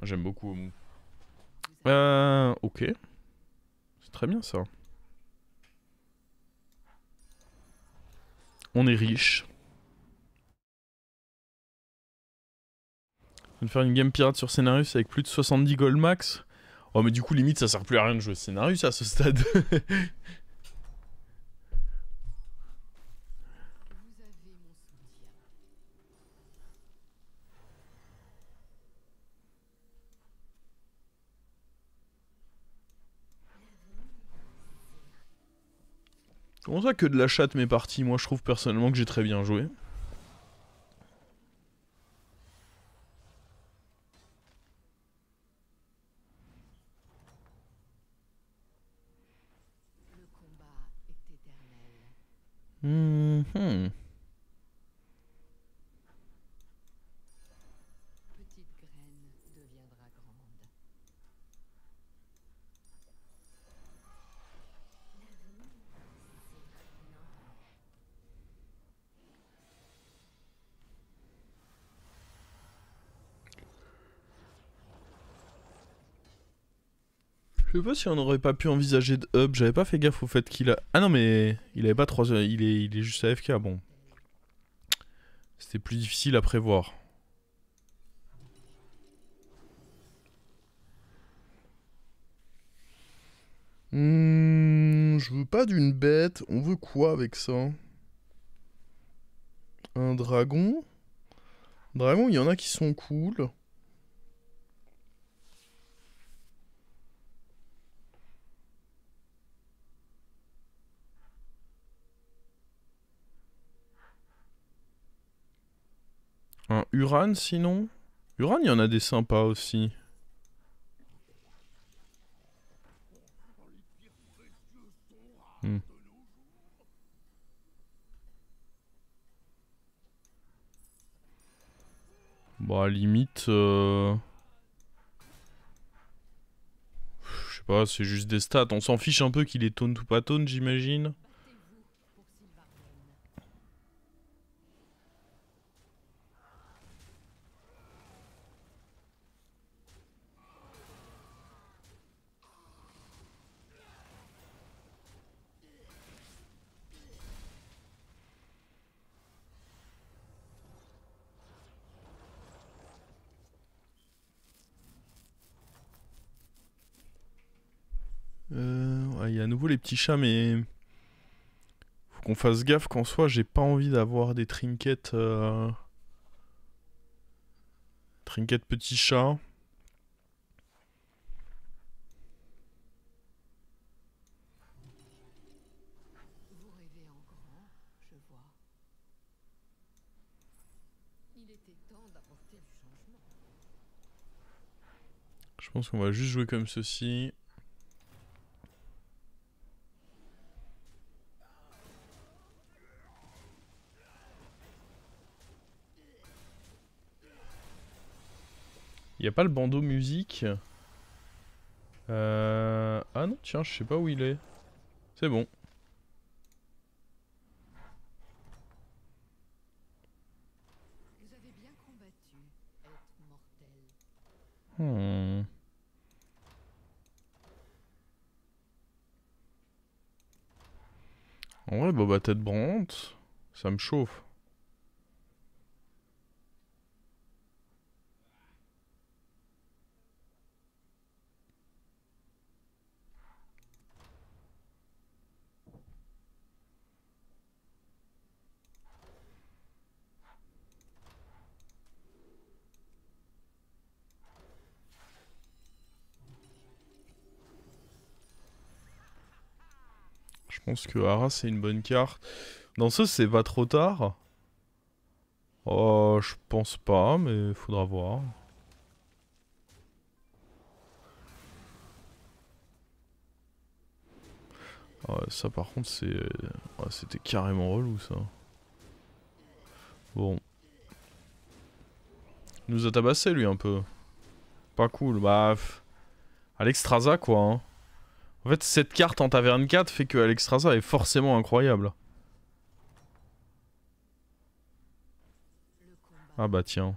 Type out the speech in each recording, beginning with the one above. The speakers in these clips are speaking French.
J'aime beaucoup Omu. Ok. C'est très bien ça. On est riche. On va faire une game pirate sur Scénarius avec plus de 70 gold max. Oh mais du coup limite ça sert plus à rien de jouer Scénarius à ce stade. Comment ça que de la chatte mes parties? Moi je trouve personnellement que j'ai très bien joué. Mhm. Je sais pas si on aurait pas pu envisager de hub, j'avais pas fait gaffe au fait qu'il a... Ah non mais il avait pas 3 heures, il est juste AFK, bon. C'était plus difficile à prévoir. Je veux pas d'une bête, on veut quoi avec ça? Un dragon? Dragon, il y en a qui sont cool. Un Uran sinon? Uran, il y en a des sympas aussi. Hmm. Bon, à la limite... Je sais pas, c'est juste des stats. On s'en fiche un peu qu'il est taunt ou pas taunt, j'imagine. Ouais, il y a à nouveau les petits chats, mais... Faut qu'on fasse gaffe qu'en soi, j'ai pas envie d'avoir des trinkets... Trinkets petits chats. Je pense qu'on va juste jouer comme ceci. Il y a pas le bandeau musique. Ah non, tiens, je sais pas où il est. C'est bon. Hmm. En vrai, Boba Tête Brandt, ça me chauffe. Je pense que Hara c'est une bonne carte. Dans ce, c'est pas trop tard. Oh, je pense pas, mais faudra voir. Ah ouais, ça par contre, c'est... Ouais, c'était carrément relou ça. Bon. Il nous a tabassé lui un peu. Pas cool, bah... Alexstrasza quoi. Hein. En fait, cette carte en taverne 4 fait que Alexstrasza est forcément incroyable. Ah bah tiens.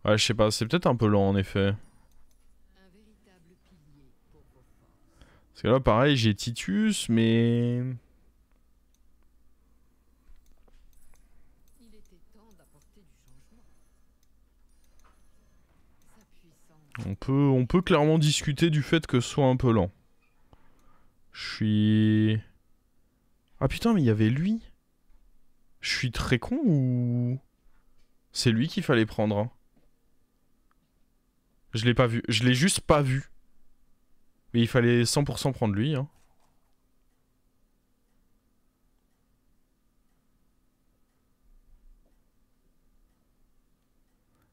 Ouais, je sais pas, c'est peut-être un peu lent en effet. Parce que là, pareil, j'ai Titus, mais... On peut clairement discuter du fait que ce soit un peu lent. Je suis... Ah putain, mais il y avait lui. Je suis très con ou... C'est lui qu'il fallait prendre, hein. Je l'ai pas vu. Je l'ai juste pas vu. Mais il fallait 100% prendre lui, hein.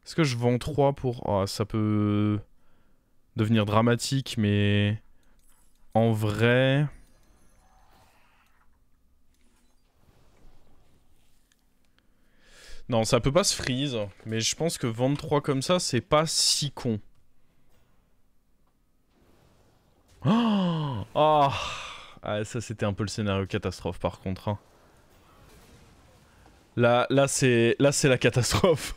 Est-ce que je vends 3 pour... Oh, ça peut devenir dramatique, mais... En vrai... Non, ça peut pas se freeze, mais je pense que vendre 3 comme ça, c'est pas si con. Oh, oh ah, ça c'était un peu le scénario catastrophe par contre, hein. Là c'est la catastrophe.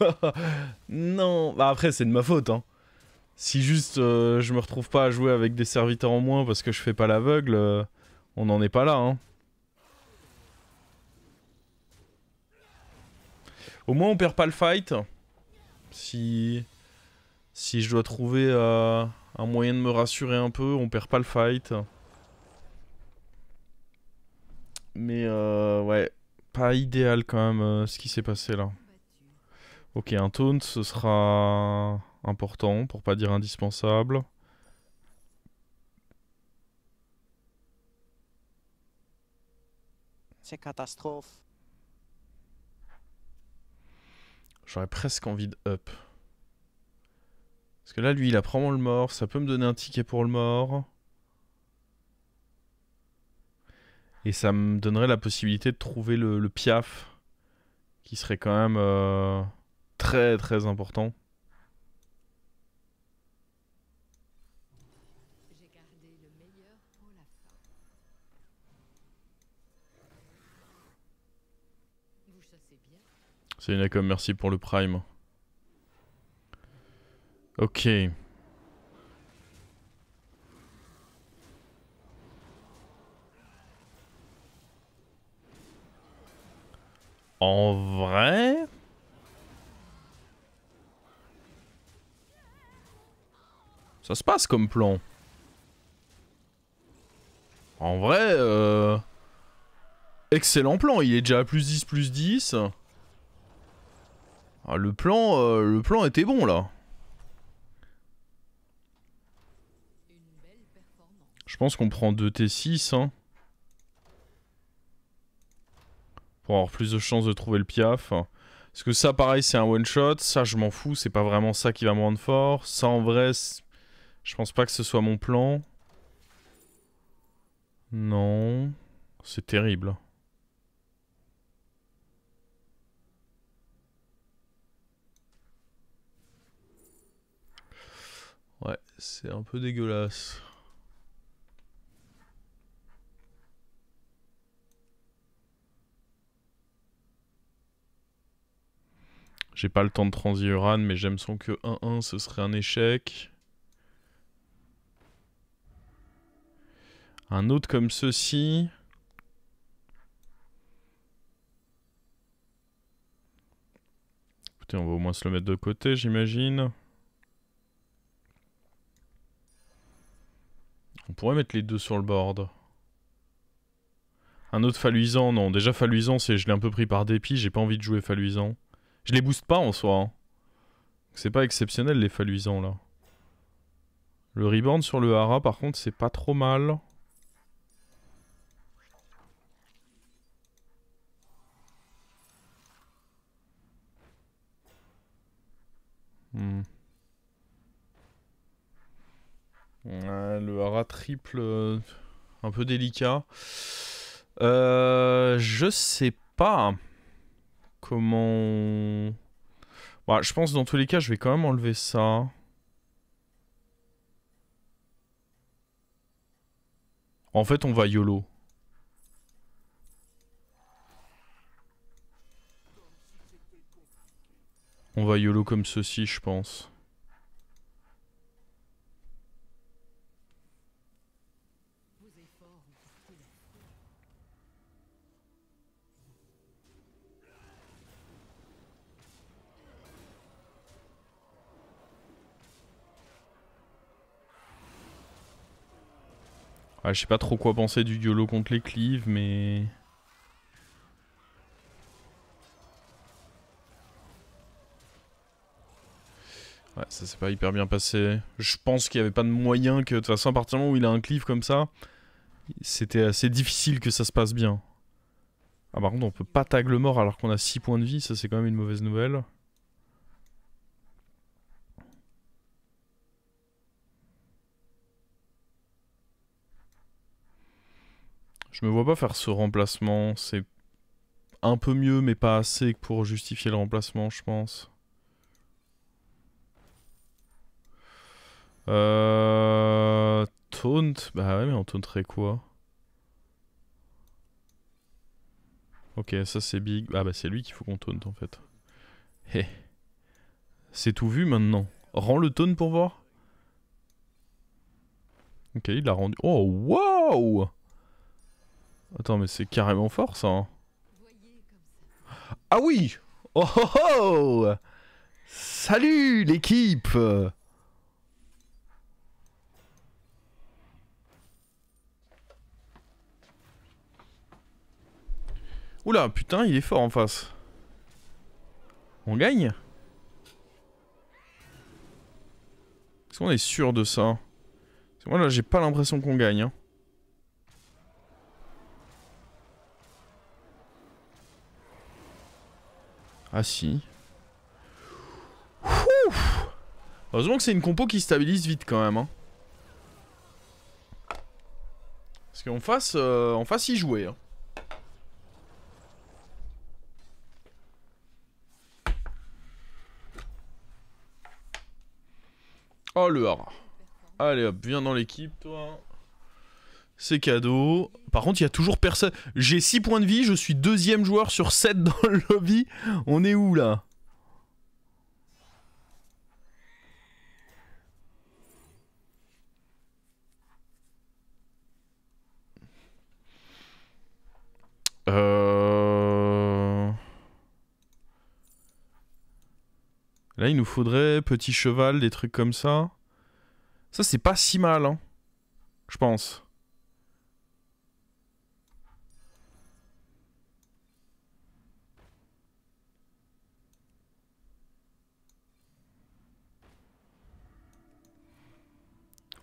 Non, bah après c'est de ma faute, hein. Si juste je me retrouve pas à jouer avec des serviteurs en moins parce que je fais pas l'aveugle, on n'en est pas là, hein. Au moins on perd pas le fight. Si je dois trouver un moyen de me rassurer un peu, on perd pas le fight. Mais ouais, pas idéal quand même ce qui s'est passé là. Ok, un taunt ce sera important pour pas dire indispensable. C'est catastrophe. J'aurais presque envie de up. Parce que là lui il a probablement le mort, ça peut me donner un ticket pour le mort. Et ça me donnerait la possibilité de trouver le piaf. Qui serait quand même très très important. C'est une comme merci pour le prime. Ok. En vrai... Ça se passe comme plan. En vrai... Excellent plan, il est déjà à plus 10, plus 10. Ah, le plan était bon là. Je pense qu'on prend 2 T6 hein, pour avoir plus de chances de trouver le piaf. Parce que ça pareil c'est un one shot, ça je m'en fous, c'est pas vraiment ça qui va me rendre fort. Ça en vrai, je pense pas que ce soit mon plan. Non, c'est terrible. Ouais, c'est un peu dégueulasse. J'ai pas le temps de transi Uran, mais j'aime son que 1-1, ce serait un échec. Un autre comme ceci. Écoutez, on va au moins se le mettre de côté, j'imagine. On pourrait mettre les deux sur le board. Un autre Faluisant, non. Déjà Faluisant, je l'ai un peu pris par dépit, j'ai pas envie de jouer Faluisant. Je les booste pas en soi, hein. C'est pas exceptionnel les Faluisants là. Le rebound sur le Hara par contre c'est pas trop mal. Ouais, le Hara triple, un peu délicat. Je sais pas comment... Bah, je pense dans tous les cas, je vais quand même enlever ça. En fait, on va YOLO. On va YOLO comme ceci, je pense. Ouais, je sais pas trop quoi penser du YOLO contre les cleaves, mais... Ouais, ça s'est pas hyper bien passé. Je pense qu'il y avait pas de moyen que... De toute façon, à partir du moment où il a un cleave comme ça, c'était assez difficile que ça se passe bien. Ah, par contre, on peut pas tag le mort alors qu'on a 6 points de vie, ça c'est quand même une mauvaise nouvelle. Je me vois pas faire ce remplacement, c'est un peu mieux mais pas assez pour justifier le remplacement, je pense. Taunt? Bah ouais, mais on taunterait quoi? Ok, ça c'est big. Ah bah c'est lui qu'il faut qu'on taunt en fait. Hé. C'est tout vu maintenant. Rends le taunt pour voir. Ok, il l'a rendu. Oh, wow! Attends, mais c'est carrément fort ça. Hein. Ah oui! Oh oh oh! Salut l'équipe! Oula, putain, il est fort en face. On gagne? Est-ce qu'on est sûr de ça? Parce que moi là, j'ai pas l'impression qu'on gagne. Hein. Ah si. Ouf. Heureusement que c'est une compo qui stabilise vite quand même. Hein. Parce qu'en face, il jouait. Hein. Oh le hard. Allez hop, viens dans l'équipe toi. C'est cadeau. Par contre, il y a toujours personne. J'ai 6 points de vie, je suis deuxième joueur sur 7 dans le lobby. On est où là? Là, il nous faudrait petit cheval, des trucs comme ça. Ça, c'est pas si mal, hein. Je pense.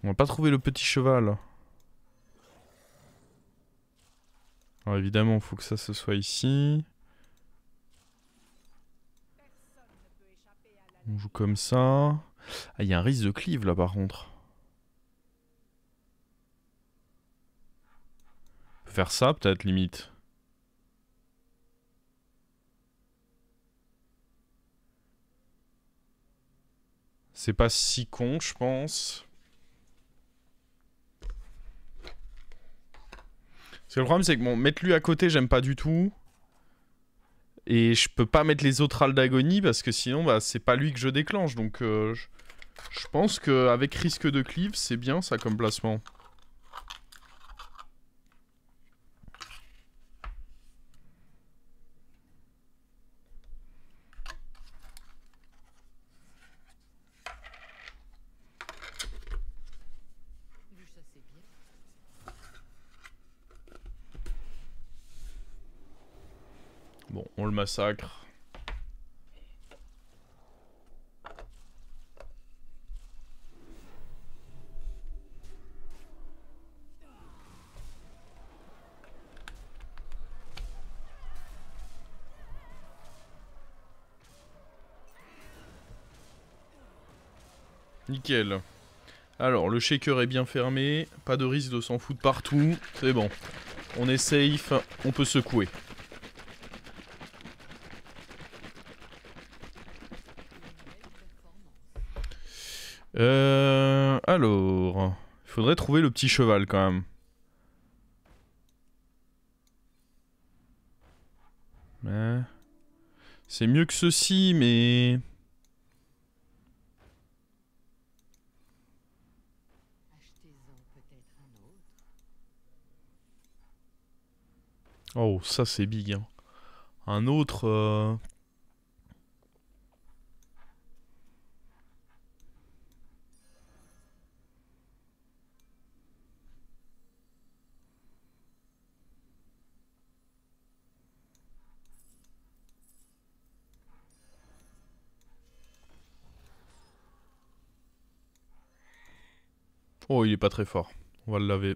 On va pas trouver le petit cheval. Alors évidemment, il faut que ça se soit ici. On joue comme ça. Ah, il y a un risque de cleave là par contre. On peut faire ça peut-être limite. C'est pas si con, je pense. Parce que le problème, c'est que bon, mettre lui à côté, j'aime pas du tout. Et je peux pas mettre les autres Aldagonie parce que sinon, bah, c'est pas lui que je déclenche. Donc, je pense qu'avec risque de cleave, c'est bien ça comme placement. Bon, on le massacre. Nickel. Alors, le shaker est bien fermé. Pas de risque de s'en foutre partout. C'est bon. On est safe. On peut secouer. Alors... Il faudrait trouver le petit cheval quand même. C'est mieux que ceci, mais... Oh, ça c'est big. Hein. Un autre... Oh, il est pas très fort. On va le laver.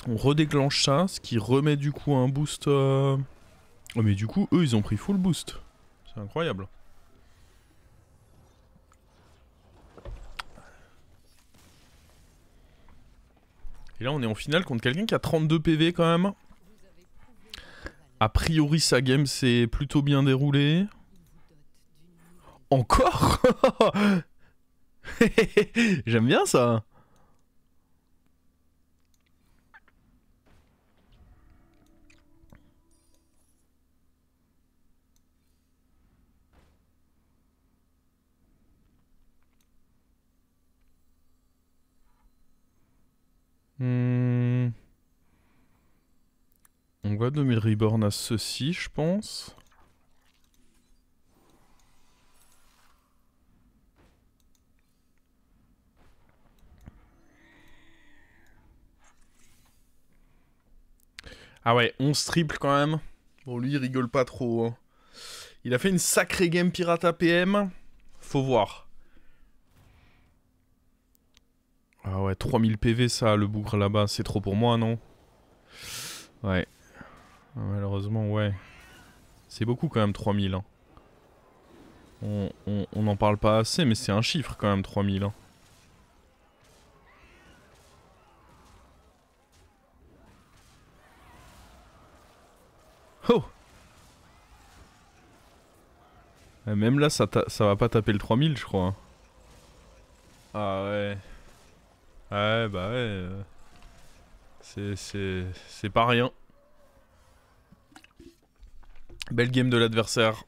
On redéclenche ça, ce qui remet du coup un boost... Oh mais du coup, eux, ils ont pris full boost. C'est incroyable. Et là, on est en finale contre quelqu'un qui a 32 PV quand même. A priori, sa game s'est plutôt bien déroulée. Encore? J'aime bien ça. On va donner le reborn à ceci, je pense. Ah ouais, 11 triple quand même. Bon, lui, il rigole pas trop. Hein. Il a fait une sacrée game pirate APM. Faut voir. Ah ouais, 3000 PV ça, le bougre là-bas, c'est trop pour moi, non? Ouais. Malheureusement, ouais. C'est beaucoup quand même, 3000. Hein. On n'en parle pas assez, mais c'est un chiffre quand même, 3000. Hein. Oh! Même là, ça va pas taper le 3000, je crois. Hein. Ah ouais. Ouais, bah ouais. C'est pas rien. Belle game de l'adversaire.